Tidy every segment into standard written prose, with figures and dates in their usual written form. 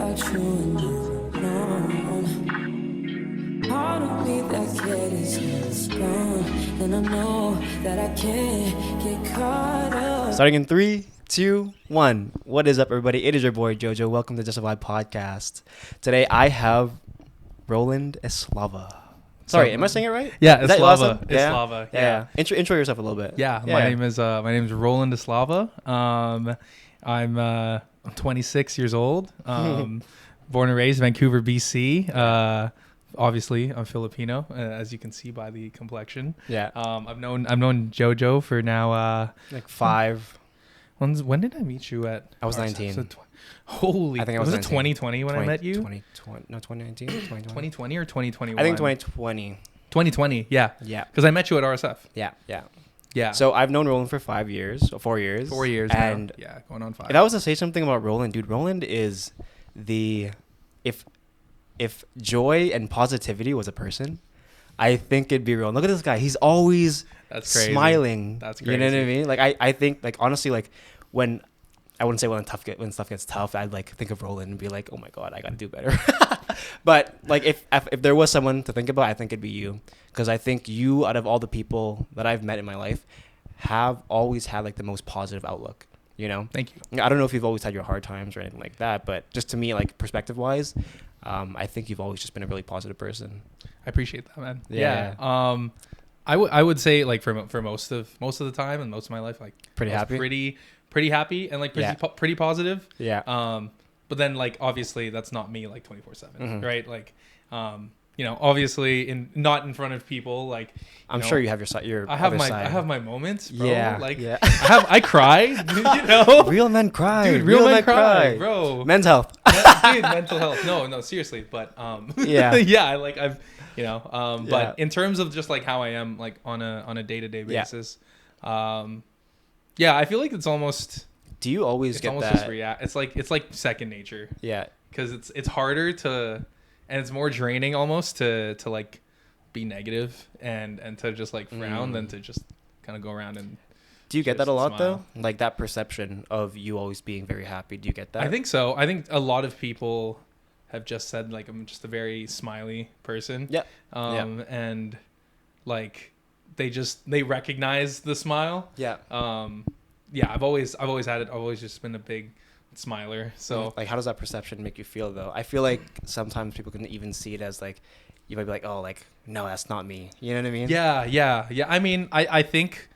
without you and you alone. Part of me that kid is gone, and I know that I can't get caught up. Starting in 3, 2, 1. What is up, everybody? It is your boy Jojo. Welcome to Just a Vibe Podcast. Today I have Roland Eslava. Sorry, am I saying it right? Yeah, Is that your last Eslava. name? Yeah? Eslava. Yeah. Intro yourself a little bit. Yeah. My name is Roland Eslava. I'm 26 years old. Born and raised Vancouver, BC. Obviously, I'm Filipino, as you can see by the complexion. Yeah. I've known Jojo for now Like 5. When did I meet you at? I was 19. Holy! I think I was it 19. 2020 when I met you? 2020. No, 2019. 2020. 2020 or 2021? I think 2020. 2020. Yeah. Yeah. Because I met you at RSF. Yeah. Yeah. Yeah. So I've known Roland for 5 years, or 4 years. 4 years and now. Yeah, going on 5. If I was to say something about Roland, dude, Roland is if joy and positivity was a person, I think it'd be Roland. Look at this guy. He's always That's crazy. smiling. That's crazy. You know what I mean? Like I think, like, honestly, like when I wouldn't say when stuff gets tough, I'd like think of Roland and be like, oh my God, I got to do better. But like if there was someone to think about, I think it'd be you, because I think you, out of all the people that I've met in my life, have always had like the most positive outlook. You know? Thank you. I don't know if you've always had your hard times or anything like that, but just to me, like, perspective wise, I think you've always just been a really positive person. I appreciate that, man. Yeah. I would say, like, for most of the time and most of my life, like, Pretty I was happy? pretty happy and like pretty positive. Yeah. But then, like, obviously that's not me, like, 24/7, Mhm. right? Like, you know, obviously not in front of people, like, I'm sure you have your I have other my side. I have my moments, bro. Yeah. Like, yeah. I cry, you know. Real men cry. Dude, real men cry, bro. Men's health. Dude, mental health. No, seriously. But Yeah. yeah. I've, you know, Yeah. but in terms of just like how I am, like on a day-to-day basis, yeah, I feel like it's almost. Do you always get almost that? just it's like second nature. Yeah. Because it's harder to, and it's more draining almost to like be negative and to just like frown than to just kind of go around and. Do you get that a lot smile. though? Like that perception of you always being very happy. Do you get that? I think so. I think a lot of people have just said, like, I'm just a very smiley person. Yeah. And like they recognize the smile. Yeah. Yeah, I've always had it. I've always just been a big smiler. So like, how does that perception make you feel though? I feel like sometimes people can even see it as like, you might be like, oh, like, no, that's not me. You know what I mean? Yeah. I mean, I think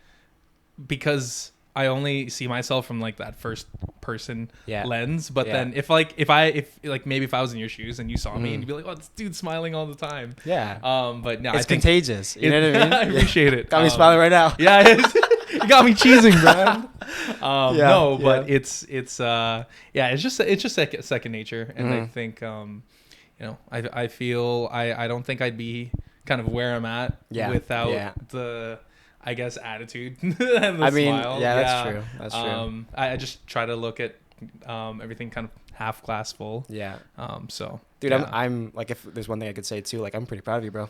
because I only see myself from like that first person lens, but then if maybe if I was in your shoes and you saw me and you'd be like, oh, this dude's smiling all the time. Yeah. But no, it's I think contagious. You know what I mean? I appreciate it. Got me smiling right now. Yeah, you got me cheesing, man. No, but it's just second nature, and I think you know, I feel I don't think I'd be kind of where I'm at without the, I guess, attitude and the smile. Yeah, that's true. That's true. I just try to look at everything kind of half glass full. Yeah. So, dude, yeah. I'm like, if there's one thing I could say too, like, I'm pretty proud of you, bro.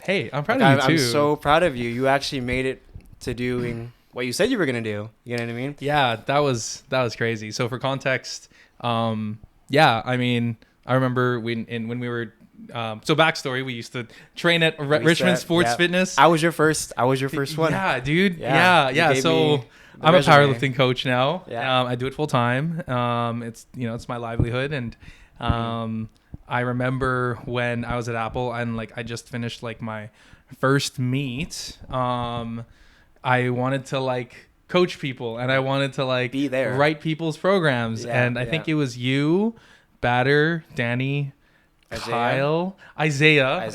Hey, I'm proud of you too. I'm so proud of you. You actually made it to doing what you said you were gonna do. You know what I mean? Yeah, that was crazy. So for context, yeah, I mean, I remember when we were. So backstory, we used to train at Richmond Sports Fitness. I was your first one. Yeah, dude. Yeah. So I'm a powerlifting coach now. Yeah. I do it full time. It's it's my livelihood, and I remember when I was at Apple and like I just finished like my first meet. I wanted to like coach people, and I wanted to like be there, write people's programs, and I think it was you, Batter, Danny, Kyle, Isaiah.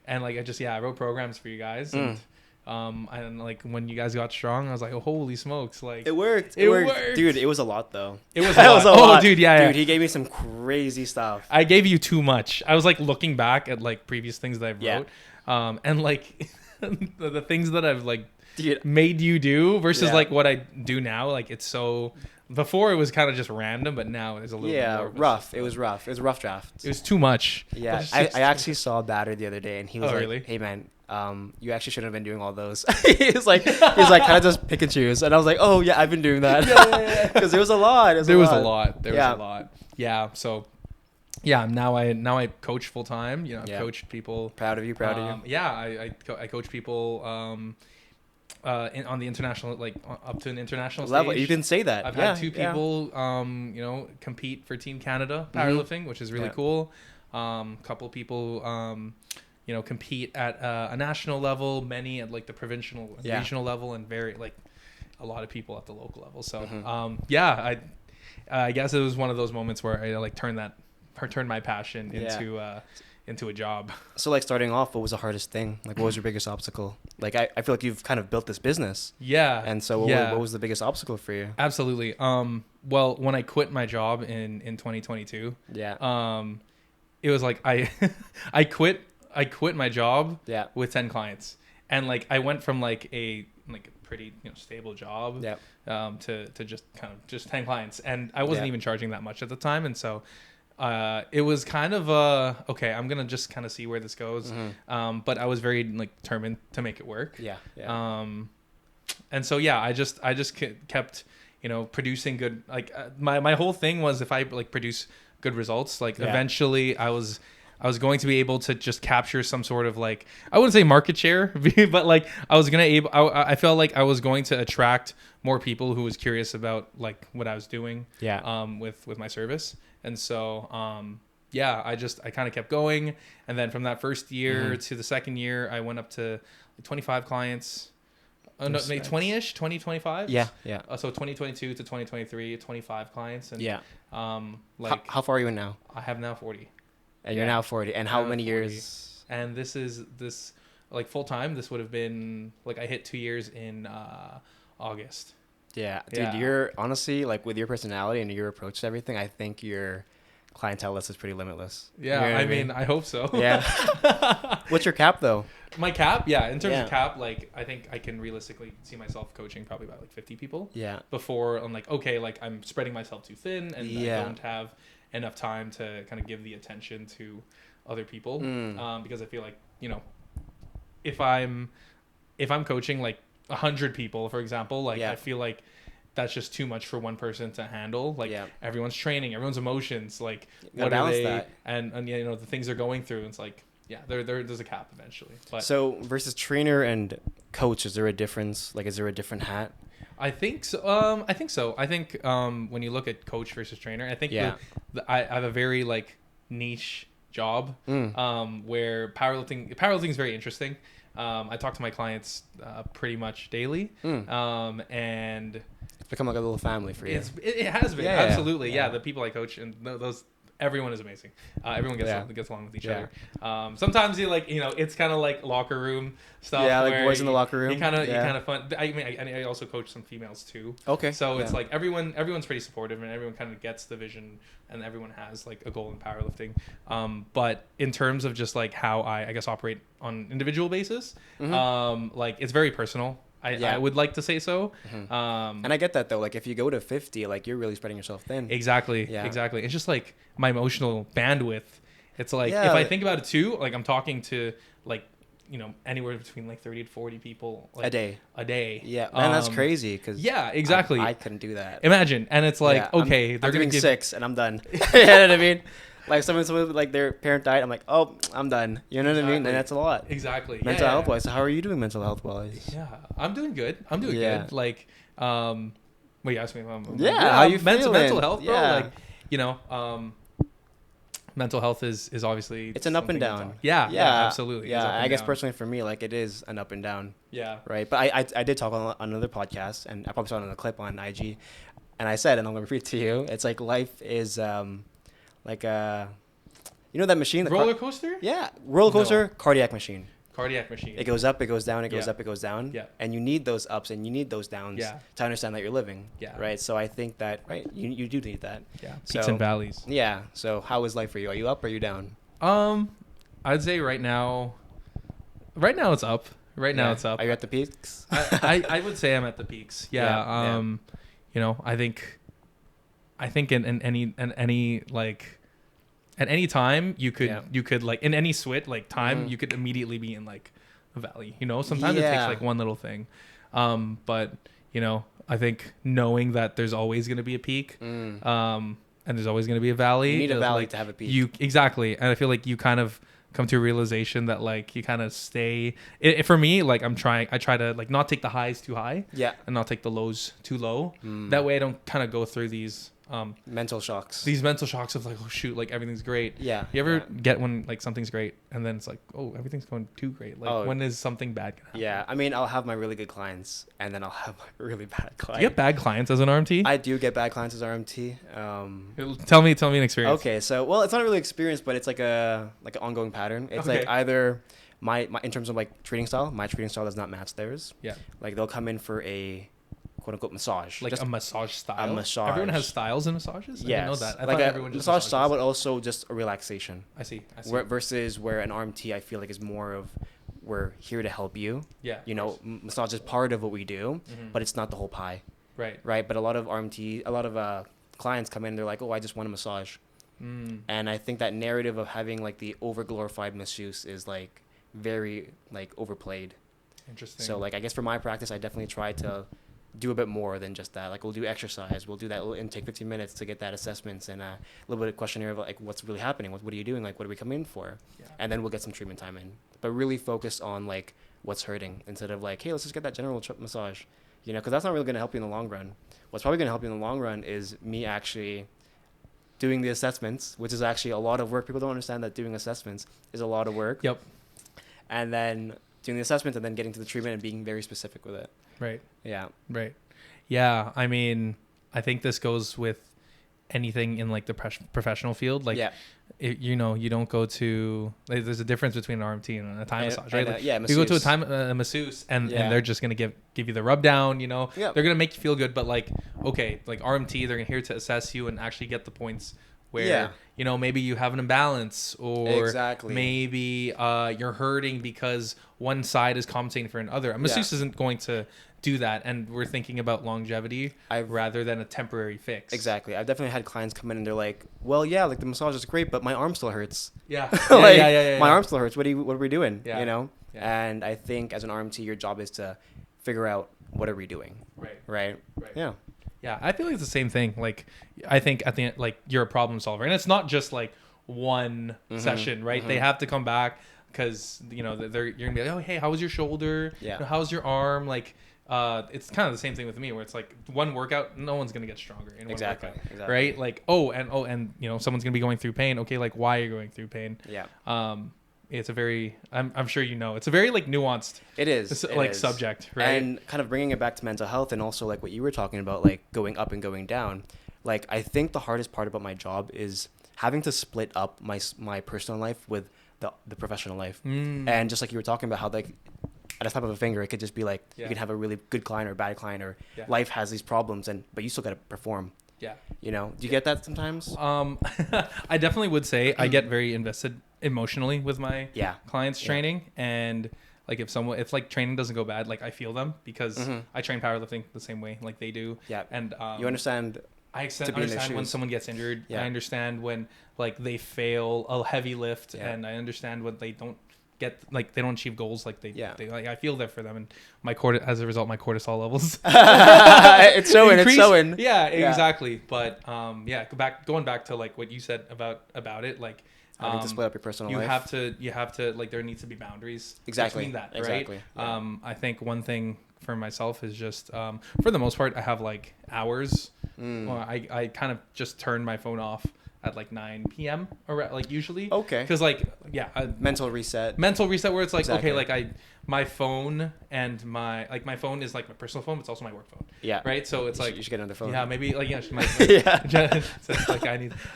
And like I wrote programs for you guys, and like when you guys got strong, I was like, oh, holy smokes, like it worked. Dude. It was a lot though. It was a lot. Dude, dude, he gave me some crazy stuff. I gave you too much. I was like looking back at like previous things that I wrote, and like the things that I've like made you do versus like what I do now. Like it's so. Before it was kind of just random, but now it's a little bit more rough. It was rough. It was a rough draft. It was too much. Yeah, I actually saw Batter the other day, and he was like, really? "Hey man, you actually shouldn't have been doing all those. he's like kind of just pick and choose. And I was like, oh yeah, I've been doing that. Because there was a lot. There was a lot. Yeah. So yeah, now I coach full time. You know, I've coached people. Proud of you. Yeah, I coach people on the international, like up to an international level. stage. You can say that. I've had two people you know, compete for Team Canada powerlifting, which is really cool. Couple people you know, compete at a national level, many at like the provincial and regional level, and very like a lot of people at the local level. So yeah, I guess it was one of those moments where I like turned my passion into a job. So like starting off, what was the hardest thing? Like what was your biggest obstacle? Like I feel like you've kind of built this business. Yeah. And so what was the biggest obstacle for you? Absolutely. Well, when I quit my job in 2022, it was like I quit my job with 10 clients. And like I went from like a pretty, you know, stable job to just kind of just 10 clients, and I wasn't even charging that much at the time. And so it was kind of okay, I'm gonna just kind of see where this goes. But I was very like determined to make it work. And so I just kept, you know, producing good, like my whole thing was, if I like produce good results, like eventually I was going to be able to just capture some sort of, like, I wouldn't say market share, but like I felt like I was going to attract more people who was curious about like what I was doing with my service. And so I kind of kept going, and then from that first year to the second year, I went up to like 25 clients. No, maybe 20-ish, 25. So 2022 to 2023, 25 clients. And like how far are you in now? I have now 40. And you're now 40. And how many years? And this like full time, this would have been like, I hit 2 years in August. Yeah, dude, you're honestly, like, with your personality and your approach to everything, I think your clientele list is pretty limitless. Yeah, you know I mean, I hope so. Yeah. What's your cap though? My cap, in terms of cap, like, I think I can realistically see myself coaching probably about like 50 people. Yeah. Before I'm like, okay, like I'm spreading myself too thin, and I don't have enough time to kind of give the attention to other people. Because I feel like, you know, if I'm coaching like 100 people, for example, like I feel like that's just too much for one person to handle. Like everyone's training, everyone's emotions, like what are they, and you know, the things they're going through. It's like, there's a cap eventually. But so versus trainer and coach, is there a difference? Like, is there a different hat? I think so. I think when you look at coach versus trainer, I think I have a very like niche job where powerlifting is very interesting. I talk to my clients pretty much daily, and it's become like a little family for you. It has been, absolutely. Yeah, the people I coach, and those, everyone is amazing. Everyone gets along with each other. Sometimes you like, you know, it's kind of like locker room stuff. Yeah, like boys in the locker room. You kind of fun. I mean, I also coach some females too. Okay. So it's like everyone's pretty supportive, and everyone kind of gets the vision, and everyone has like a goal in powerlifting. But in terms of just like how I guess operate on an individual basis, like it's very personal. I would like to say so. And I get that though. Like if you go to 50, like you're really spreading yourself thin. Exactly. Yeah. Exactly. It's just like my emotional bandwidth. It's like, if I think about it too, like I'm talking to like, you know, anywhere between like 30 to 40 people like, a day. Yeah. Man, that's crazy. Cause exactly. I couldn't do that. Imagine. And it's like, okay, they're going to give 6 and I'm done. You know what I mean? Like someone like their parent died, I'm like, oh, I'm done. You know what I mean? And that's a lot. Exactly. Mental health wise. So how are you doing mental health wise? Yeah, I'm doing good. Good. Like, well, you asked me. How you feeling? Mental health, bro. Like, you know, mental health is obviously, it's an up and down. Yeah, absolutely. Yeah, I guess personally for me, like it is an up and down. Yeah. Right. But I did talk on another podcast, and I probably saw it on a clip on IG, and I said, and I'm gonna repeat it to you. It's like life is like you know that machine, the roller coaster? Yeah, roller coaster, cardiac machine. It goes up, it goes down, it goes up, it goes down. Yeah. And you need those ups and you need those downs to understand that you're living. Yeah. Right. So I think that you do need that. Yeah. Peaks and valleys. Yeah. So how is life for you? Are you up or are you down? I'd say right now it's up. Right now it's up. Are you at the peaks? I would say I'm at the peaks. Yeah. You know, I think in any like at any time you could like in any swit like time you could immediately be in like a valley, you know. Sometimes it takes like one little thing, but you know, I think knowing that there's always going to be a peak, and there's always going to be a valley. You need a valley like, to have a peak. Exactly, and I feel like you kind of come to a realization that like you kind of stay. For me, like I try to like not take the highs too high, and not take the lows too low. That way, I don't kind of go through these mental shocks. These mental shocks of like, oh shoot, like everything's great. Yeah. You ever get when like something's great and then it's like, oh, everything's going too great. Like when is something bad gonna happen? Yeah. I mean, I'll have my really good clients and then I'll have my really bad clients. Do you get bad clients as an RMT? I do get bad clients as RMT. Tell me an experience. Okay, so well, it's not really experience, but it's like an ongoing pattern. It's like either my in terms of like treating style, my treating style does not match theirs. Yeah. Like they'll come in for a quote unquote massage. Like just a massage style. A massage. Everyone has styles in massages. Yes. I didn't know that. I like thought a everyone just massage style, but also just a relaxation. I see. Versus where an RMT, I feel like is more of we're here to help you. Yeah. You know, massage is part of what we do, but it's not the whole pie. Right. Right. But a lot of clients come in, they're like, oh, I just want a massage. And I think that narrative of having like the over glorified masseuse is like very like overplayed. Interesting. So like I guess for my practice, I definitely try to do a bit more than just that. Like we'll do exercise, we'll do that little intake 15 minutes to get that assessments and a little bit of questionnaire of like what's really happening, what are you doing, like what are we coming in for, and then we'll get some treatment time in. But really focus on like what's hurting instead of like, hey, let's just get that general massage, you know, because that's not really going to help you in the long run. What's probably going to help you in the long run is me actually doing the assessments, which is actually a lot of work. People don't understand that doing assessments is a lot of work. Yep. And then doing the assessment and then getting to the treatment and being very specific with it. Right. Yeah. Right. Yeah. I mean, I think this goes with anything in like the professional field. Like, you know, you don't go to, like, there's a difference between an RMT and a Thai massage, right? Like, you go to a Thai masseuse and they're just going to give you the rub down, you know, they're going to make you feel good. But like, okay, like RMT, they're here to assess you and actually get the points where, you know, maybe you have an imbalance or maybe you're hurting because one side is compensating for another. A masseuse isn't going to do that, and we're thinking about longevity rather than a temporary fix. Exactly. I've definitely had clients come in and they're like, well, yeah, like the massage is great, but my arm still hurts. Yeah. My arm still hurts. What are we doing? Yeah. You know? Yeah. And I think as an RMT, your job is to figure out what are we doing. Right. Yeah. Yeah, I feel like it's the same thing. Like, I think at the end, like, you're a problem solver, and it's not just like one session, right? They have to come back because, you know, you're gonna be like, oh, hey, how was your shoulder? Yeah. You know, how's your arm? Like, it's kind of the same thing with me, where it's like one workout, no one's gonna get stronger in one workout, right? Like, and you know, someone's gonna be going through pain. Okay, like, why are you going through pain? Yeah. It's a very, I'm sure you know, it's a very like nuanced. It is like subject, right? And kind of bringing it back to mental health, and also like what you were talking about, like going up and going down. Like I think the hardest part about my job is having to split up my personal life with the professional life. And just like you were talking about, how like at a snap of a finger, it could just be like you can have a really good client or a bad client, or life has these problems, but you still got to perform. Yeah. You know, do you get that sometimes? I definitely would say I get very invested emotionally with my clients' training, and like if like training doesn't go bad, like I feel them because I train powerlifting the same way like they do. Yeah. And you understand. I understand when someone gets injured. I understand when like they fail a heavy lift, and I understand when they don't get, like, they don't achieve goals, like they like, I feel there for them, and as a result my cortisol levels it's showing. Yeah, exactly. But going back to like what you said about it, like having to split up your personal life. You have to like, there needs to be boundaries between that, right? Exactly. I think one thing for myself is just for the most part I have like hours. I kind of just turn my phone off at like 9 p.m. or like usually. Okay. Because like mental reset where it's like okay, like my phone and my phone is like my personal phone, but it's also my work phone. Yeah. Right. So it's like you should get another phone. Yeah, maybe like so it's like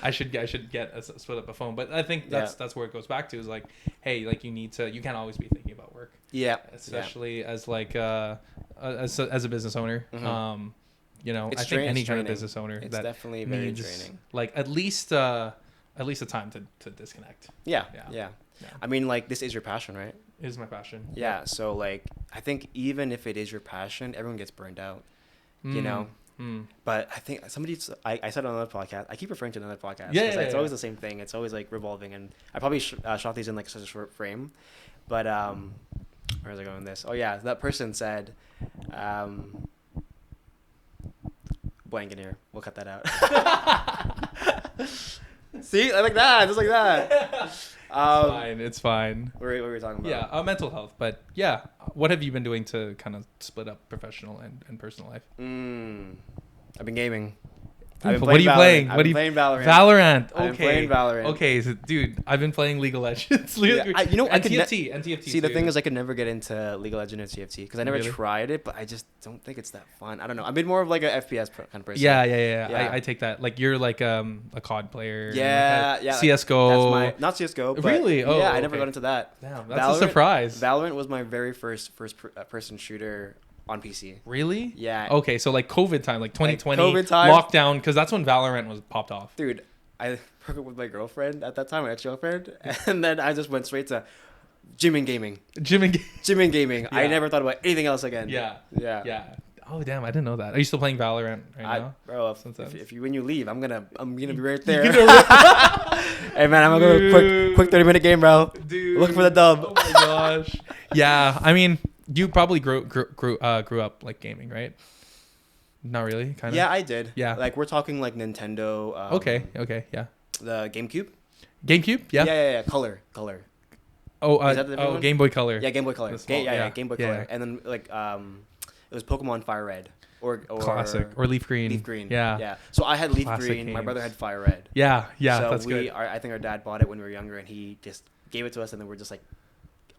I should get a split up a phone, but I think that's where it goes back to, is like, hey, like you can't always be thinking about work. Yeah. Especially as like as a business owner. You know, I think any kind of business owner it's definitely very draining. Like at least a time to disconnect. Yeah. I mean, like, this is your passion, right? It is my passion. Yeah. So like, I think even if it is your passion, everyone gets burned out. You know. But I think I said on another podcast. I keep referring to another podcast. It's always the same thing. It's always like revolving, and I probably shot these in like such a short frame, but where was I going with this? Oh yeah, that person said, blank in here. We'll cut that out. See, like that, just like that. It's fine. What were we talking about? Yeah, mental health. But yeah, what have you been doing to kind of split up professional and personal life? I've been gaming. What are you playing? I've been playing Valorant. Valorant. Okay. I've been playing Valorant. Okay, so, dude, I've been playing League of Legends. Yeah, I could TFT. See, the thing is, I could never get into League of Legends or TFT because I never Really? tried it, but I just don't think it's that fun. I don't know. I've been more of like a FPS kind of person. Yeah. I take that. Like you're like a COD player. Yeah, like yeah. CS:GO. That's not CS:GO. But Really? Oh, yeah. I never okay. got into that. Damn, that's a surprise. Valorant was my very first person shooter on PC. Really? Yeah. Okay, so like COVID time, like 2020 COVID time. lockdown, because that's when Valorant was popped off. Dude, I broke up with my girlfriend at that time, my ex-girlfriend, and then I just went straight to gym and gaming. Gym and gaming. I Yeah. never thought about anything else again. Yeah. Yeah. Yeah. Oh damn, I didn't know that. Are you still playing Valorant right now? Bro, Since if you when you leave, I'm gonna be right there. Hey man, I'm gonna Dude. go quick 30-minute game, bro. Dude. Look for the dub. Oh my gosh. Yeah, I mean, you probably grew up like gaming, right? Not really, kind of. Yeah, I did. Yeah. Like we're talking like Nintendo. Okay, yeah. The GameCube. GameCube, yeah. Yeah. Color. Oh, Is that the different one? Game Boy Color. Yeah, Game Boy Color. The small- yeah. Game Boy Yeah. Color. And then like it was Pokemon Fire Red or Classic or Leaf Green. Leaf Green. Yeah. Yeah. So I had Leaf Classic Green. My games. brother had Fire Red. Yeah, So that's good. I think our dad bought it when we were younger, and he just gave it to us, and then we're just like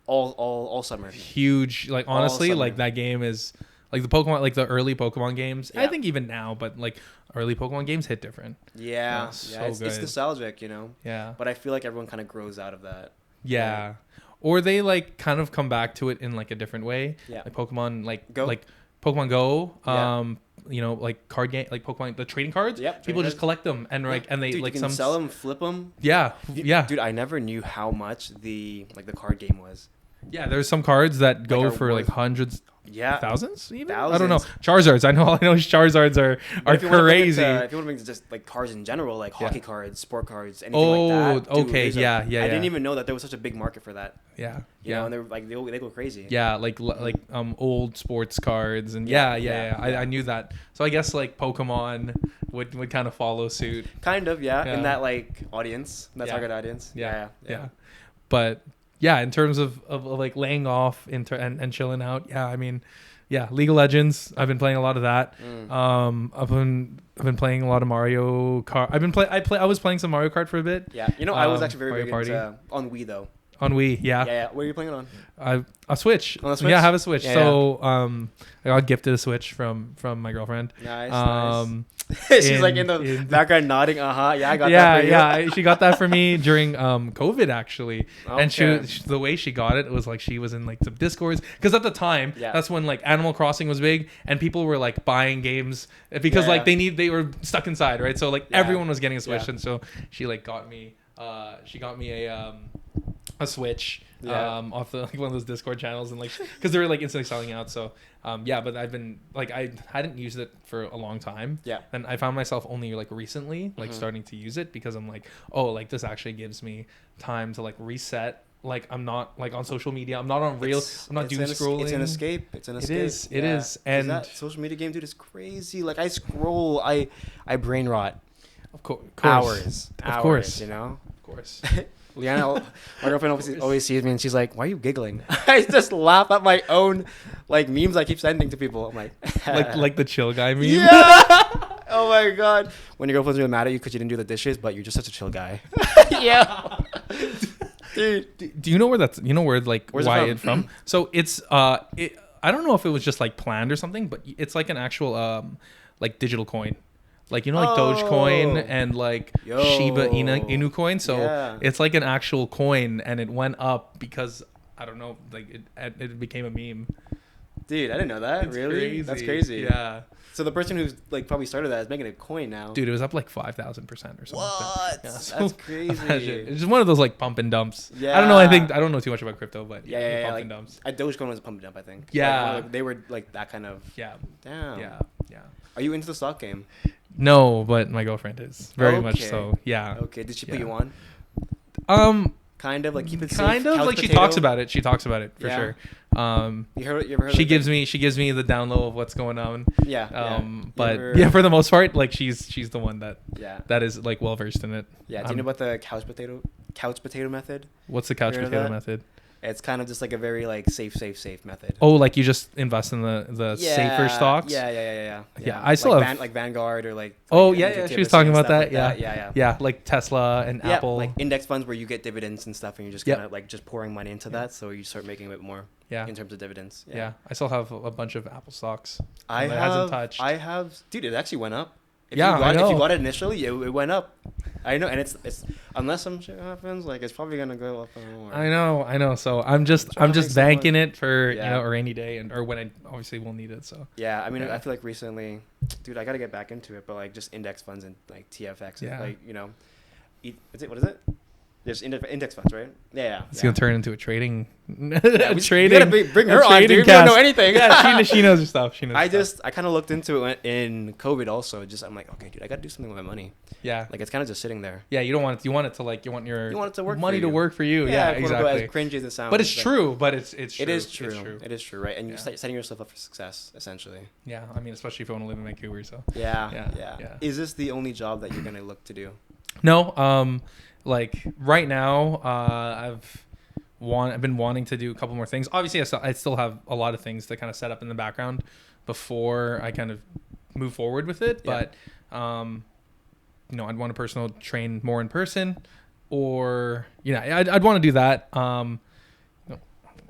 all summer. Huge, like honestly, summer. like that game is like the Pokemon, like the early Pokemon games. I Yeah. think even now, but like early Pokemon games hit different. Yeah, Oh, so it's good. nostalgic, you know. Yeah. But I feel like everyone kind of grows out of that. Yeah. Or they like kind of come back to it in like a different way. Yeah. Like Pokemon, Go. like Pokemon Go. Yeah. You know, like card game, like Pokemon, the trading cards. Yep, People trading just cards. collect them and like, and they Dude, like you can some sell them, flip them. Yeah. Yeah. Dude, I never knew how much the card game was. Yeah. There's some cards that go are for like worth- hundreds. Yeah. Thousands even? I don't know. Thousands. Charizards. I know Charizards are But if you wanna bring it crazy. to- if you want to bring just like cards in general, like Yeah. hockey cards, sport cards, anything like that. Oh, okay, yeah. I didn't even know that there was such a big market for that. Yeah. You know, and they're like they go crazy. Yeah, like old sports cards and Yeah, yeah. I knew that. So I guess like Pokemon would kind of follow suit. Kind of, yeah. Yeah. In that like audience, that Yeah. target audience. Yeah. But yeah, in terms of like laying off and chilling out, yeah, I mean, yeah, League of Legends, I've been playing a lot of that. I've been playing a lot of Mario Kart. I was playing some Mario Kart for a bit. Yeah. You know, I was actually very Mario big Party. into on Wii though. On Wii, yeah. Yeah. What are you playing it on? A Switch. On the Switch? Yeah, I have a Switch. Yeah, So I got gifted a Switch from my girlfriend. Nice. She's like in the background nodding. Yeah, I got that for you. Yeah, she got that for me during COVID actually. And Okay. the way she got it was like she was in like some Discords because at the time Yeah. that's when like Animal Crossing was big and people were like buying games because Yeah. like they were stuck inside, right? So like Yeah. everyone was getting a Switch Yeah. and so she like got me a Switch Yeah. off the like one of those Discord channels and like because they were like instantly selling out. So yeah, but I've been like I hadn't used it for a long time. Yeah. And I found myself only like recently like starting to use it because I'm like, oh, like this actually gives me time to like reset. Like I'm not like on social media. I'm not on Reels. I'm not doom scrolling. It's an escape. It's an escape. It is. 'Cause And that social media game, dude, is crazy. Like I scroll, I brain rot. of course, Hours. Of course. You know. of course. Liana, my girlfriend always sees me and she's like, "Why are you giggling?" I just laugh at my own like memes I keep sending to people. I'm like, like the chill guy meme. yeah. Oh my god. When your girlfriend's really mad at you because you didn't do the dishes, but you're just such a chill guy. Yeah. Dude. Do you know where that's? You know where like Where's it why from? it's from? So it's I don't know if it was just like planned or something, but it's like an actual like digital coin. Like, you know, like Dogecoin Oh. and like Yo. Shiba Inu coin. So Yeah. it's like an actual coin and it went up because I don't know, like it became a meme. Dude, I didn't know that. It's Really? crazy. That's crazy. Yeah. So the person who's like probably started that is making a coin now. Dude, it was up like 5,000% or something. Like What? that. Yeah, That's crazy. Imagine. It's just one of those like pump and dumps. Yeah. I don't know. I don't know too much about crypto, but Yeah. pump Like, and dumps. Dogecoin was a pump and dump, I think. Yeah. Like, they were like that kind of. Yeah. Damn. Yeah. Yeah. Are you into the stock game? No, but my girlfriend is very much Okay. so. Yeah. Okay. Did she put Yeah. you on? Um, Kind of like keep it safe. kind of couch like she potato? talks about it. She talks about it for Yeah. sure. You ever heard She of gives me the down low of what's going on. Yeah. But yeah, for the most part, like she's the one Yeah. that is like well versed in it. Yeah. Do you know about the couch potato method? What's the couch You heard of potato that? method? It's kind of just like a very like safe method. Oh, like you just invest in the safer stocks. Yeah. I still like have like Vanguard or like. Oh like yeah, MGT she was and talking about stuff that. like Yeah. Yeah. Yeah, like Tesla and Yeah, Apple. like index funds where you get dividends and stuff, and you're just Yep. kind of like just pouring money into that, so you start making a bit more. Yeah. In terms of dividends. Yeah. I still have a bunch of Apple stocks. I that have. hasn't touched. I have. Dude, it actually went up. If Yeah, you got I know. If you got it initially, it went up. I know, and it's unless some shit happens, like it's probably gonna go up more. I know. So I'm just Trying to make some banking money. it for Yeah. a rainy day or when I obviously will need it. So Yeah, I mean, Yeah. I feel like recently, dude, I gotta get back into it, but like just index funds and like TFX, and Yeah. like what is it? There's index funds, right? Yeah. it's gonna turn into a trading. Yeah, we trading. gotta bring her a on, trading dude. We don't know cast. anything. Yeah, she knows her stuff. She knows. her stuff. I kind of looked into it in COVID also. Just I'm like, okay, dude, I gotta do something with my money. Yeah. Like it's kind of just sitting there. Yeah, you don't want it. You want it to like you want your You want it to work money for to you. work for you. Yeah, quote unquote, exactly. as cringy as it sounds, But it's true. But it's true. It is It's true. It is true, right? And you're Yeah. setting yourself up for success, essentially. Yeah, I mean, especially if you want to live in Vancouver. So Yeah. Is this the only job that you're gonna look to do? no, like right now, I've been wanting to do a couple more things. Obviously, I still have a lot of things to kind of set up in the background before I kind of move forward with it. Yeah. But I'd want to personal train more in person, or I'd want to do that. I don't know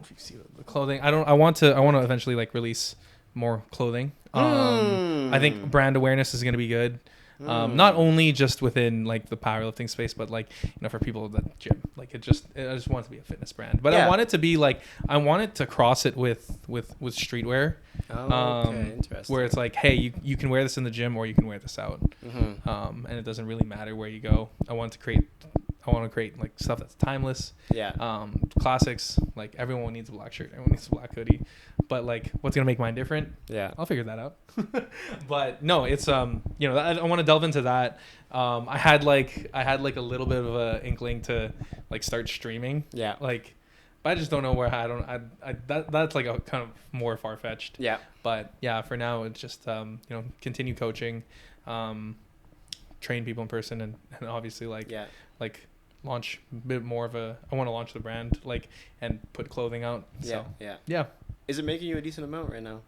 if you see the clothing. I want to eventually like release more clothing. I think brand awareness is going to be good. Not only just within like the powerlifting space, but like for people that gym, like I just want it to be a fitness brand, but I want it to be like I want it to cross it with streetwear. Okay, interesting. Where it's like, hey, you can wear this in the gym or you can wear this out, and it doesn't really matter where you go. I want to create like stuff that's timeless. Yeah. Classics. Like everyone needs a black shirt, everyone needs a black hoodie, but like what's gonna make mine different? Yeah. I'll figure that out. But no, it's I want to delve into that. I had like a little bit of a inkling to like start streaming. Yeah. Like, but I just don't know where that's like a kind of more far fetched. Yeah. But yeah, for now it's just continue coaching, train people in person, and obviously like launch a bit more of I want to launch the brand like and put clothing out. So yeah. Is it making you a decent amount right now?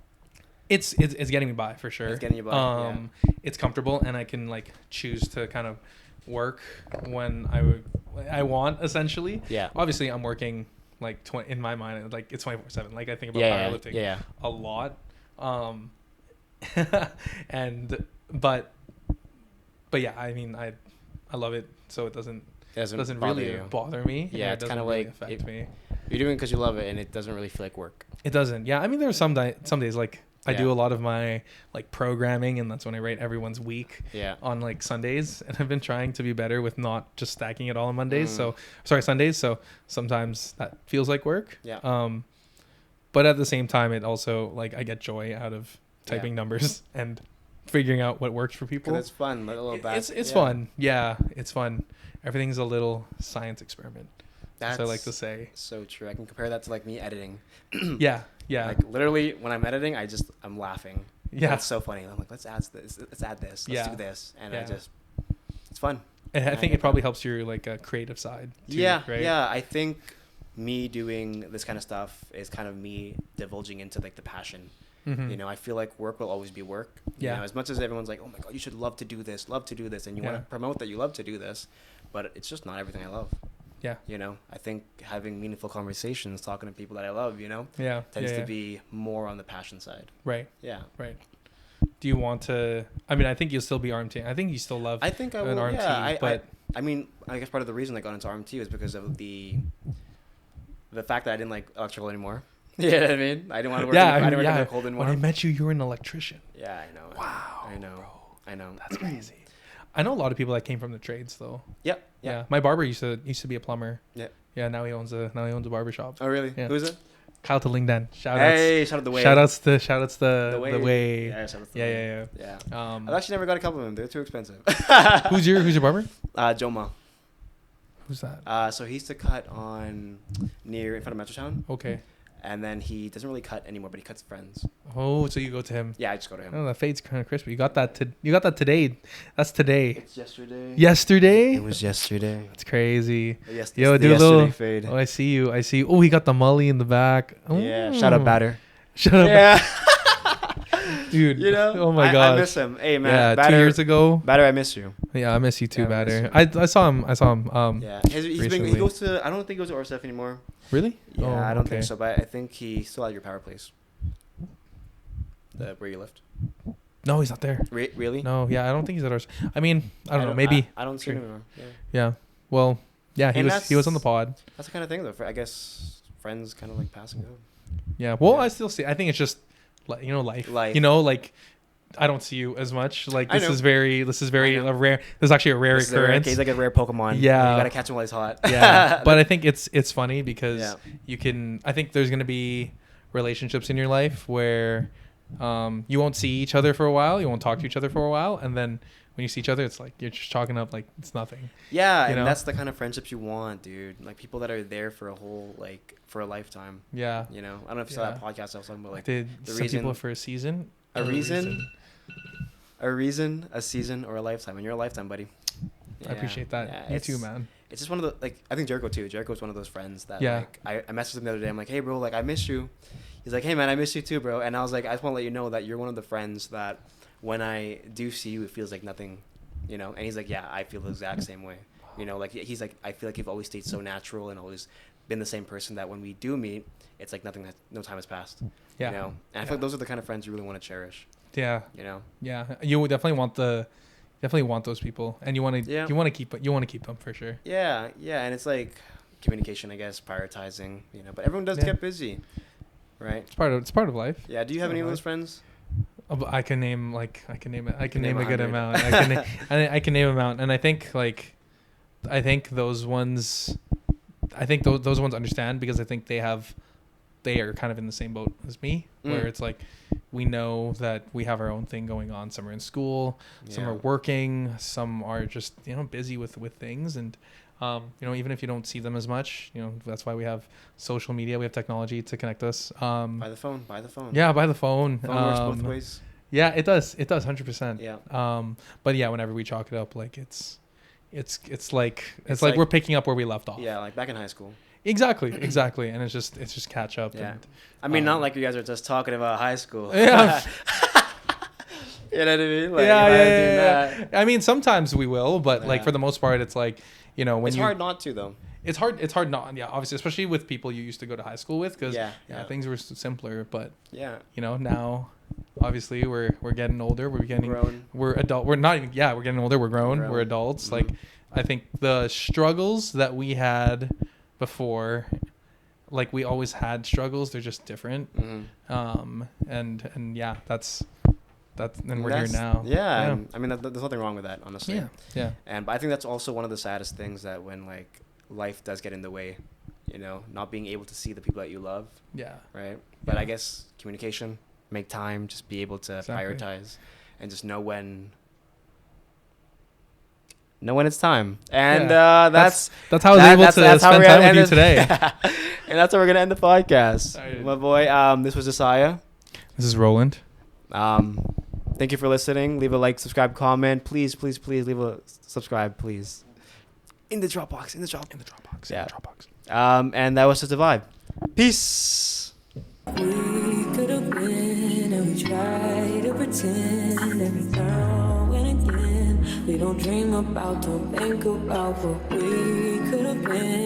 It's getting me by for sure. It's getting you by. It's comfortable, and I can like choose to kind of work when I want, essentially. Yeah. Obviously, I'm working like in my mind, like it's 24/7. Like I think about powerlifting a lot. But yeah, I mean, I love it, so it doesn't really bother me. Yeah, it's kind of really like affect me. You're doing it because you love it, and it doesn't really feel like work. It doesn't. Yeah, I mean, there are some days like I do a lot of my like programming, and that's when I rate everyone's week on like Sundays. And I've been trying to be better with not just stacking it all on Sundays. So sometimes that feels like work. Yeah. But at the same time, it also like I get joy out of typing numbers and figuring out what works for people. It's fun. A little it's fun. Yeah, it's fun. Everything's a little science experiment. That's I like to say. So true. I can compare that to like me editing. Yeah. Like literally when I'm editing, I'm laughing. Yeah. It's so funny. I'm like, let's add this. Let's do this. And it's fun. And I think it probably helps your like creative side too, right? Yeah. I think me doing this kind of stuff is kind of me divulging into like the passion. Mm-hmm. I feel like work will always be work. Yeah. As much as everyone's like, oh my God, you should love to do this, and you want to promote that you love to do this, but it's just not everything I love. Yeah. I think having meaningful conversations, talking to people that I love, tends to be more on the passion side. Right. Yeah. Right. Do you want to? I mean, I think you'll still be RMT. I think you still love. I think I will. RMT, yeah. but I mean, I guess part of the reason I got into RMT was because of the fact that I didn't like electrical anymore. You know what I mean? I didn't want to work. I didn't work in the cold and warm. When I met you, you were an electrician. Yeah, I know. Wow. I know. Bro. I know. That's crazy. I know a lot of people that came from the trades though. Yep. Yeah. My barber used to be a plumber. Yeah. Yeah. Now he owns a barber shop. Oh really? Yeah. Who's it? Kyle Lingden. Shout out the way. Shout outs the way. Yeah. Shout outs the way. Yeah. I've actually never got a couple of them. They're too expensive. Who's your barber? Joma. Who's that? So he used to cut in front of Metrotown. Okay. And then he doesn't really cut anymore, but he cuts friends. Oh, so you go to him. Yeah, I just go to him. Oh, that fade's kind of crispy. You got that today. That's today. It's yesterday. Yesterday? It was yesterday. That's crazy. Yes, Yo, do a little fade. Oh, I see you. Oh, he got the mully in the back. Oh. Yeah, shout out Batter. Shut up. Yeah. Dude. You know? Oh my god. I miss him. Hey man. Yeah, Batter, 2 years ago. Batter, I miss you. Yeah, I miss you too, Yeah, Batter. I I saw him. Yeah. He goes to, I don't think he goes to RSF anymore. Really? Yeah, Oh, I don't okay. think so, but I think he's still at your power place. Where you lift. No, he's not there. Really? No, yeah, I don't think he's at ours. I mean, I don't know. Maybe. I don't see him anymore. Yeah. Yeah. Well, yeah, he was on the pod. That's the kind of thing, though. I guess friends kind of like passing out. Yeah. Well, Yeah. I still see. I think it's just, life. Life. You know, like I don't see you as much. Like I this know. is very I know. rare. This is actually a rare This is a rare occurrence. case, like a rare Pokemon. Yeah. You gotta catch him while he's hot. Yeah. But I think it's funny because Yeah. you can. I think there's gonna be relationships in your life where you won't see each other for a while. You won't talk to each other for a while, and then when you see each other, it's like you're just chalking up like it's nothing. Yeah, You and know? that's the kind of friendships you want, dude. Like people that are there for a whole, like, for a lifetime. Yeah. You know, I don't know if you saw that podcast I was talking about, like Did the some reason, people for a season? a reason, a season, or a lifetime, and you're a lifetime, buddy. I appreciate that. Yeah, You too, man. It's just one of the, like, I think Jericho too. Jericho's one of those friends that, Yeah. like, I messaged him the other day. I'm like, hey, bro, like, I miss you. He's like, hey, man, I miss you too, bro. And I was like, I just want to let you know that you're one of the friends that when I do see you, it feels like nothing, you know? And he's like, yeah, I feel the exact same way. You know, like, he's like, I feel like you've always stayed so natural and always been the same person that when we do meet, it's like no time has passed. Yeah. You know? And I feel like those are the kind of friends you really want to cherish, Yeah. you know? Yeah. You would definitely want those people, and you want to keep them for sure. Yeah, yeah, and it's like communication, I guess, prioritizing, you know. But everyone does get busy, right? It's part of life. Yeah. Do you have any of those friends? I can name a good 100. amount. I can name amount, and I think those ones, those ones understand because I think they are kind of in the same boat as me, where it's like we know that we have our own thing going on. Some are in school, some are working, some are just busy with things, and even if you don't see them as much, that's why we have social media, we have technology to connect us. By the phone. Yeah, by the phone. Phone works both ways. Yeah, it does 100%. Yeah. But yeah, whenever we chalk it up, like it's like we're picking up where we left off. Yeah, like back in high school. Exactly, and it's just catch up. Yeah. And, I mean, not like you guys are just talking about high school. Yeah. You know what I mean? Like, yeah. I mean, sometimes we will, but like for the most part, it's like when it's hard not to though. It's hard not. Yeah, obviously, especially with people you used to go to high school with, because things were simpler. But now obviously we're getting older. We're adult. We're not even. Yeah, we're getting older. We're grown. We're adults. Mm-hmm. Like I think the struggles that we had before, like we always had struggles. They're just different. Mm-hmm. And yeah, that's and we're here now. Yeah. And, I mean, there's nothing wrong with that, honestly. Yeah. But I think that's also one of the saddest things, that when like life does get in the way, not being able to see the people that you love. Yeah. Right. But I guess communication, make time, just be able to prioritize, and just know when it's time. And that's how I was able to spend time with you today. And that's how we're gonna end the podcast. Right. My boy, this was Josiah. This is Roland. Thank you for listening. Leave a like, subscribe, comment. Please leave a subscribe, please. In the Dropbox. Yeah. And that was just a vibe. Peace. We could have been, and we try to pretend every now and again. We don't dream about, don't think about what we could have been.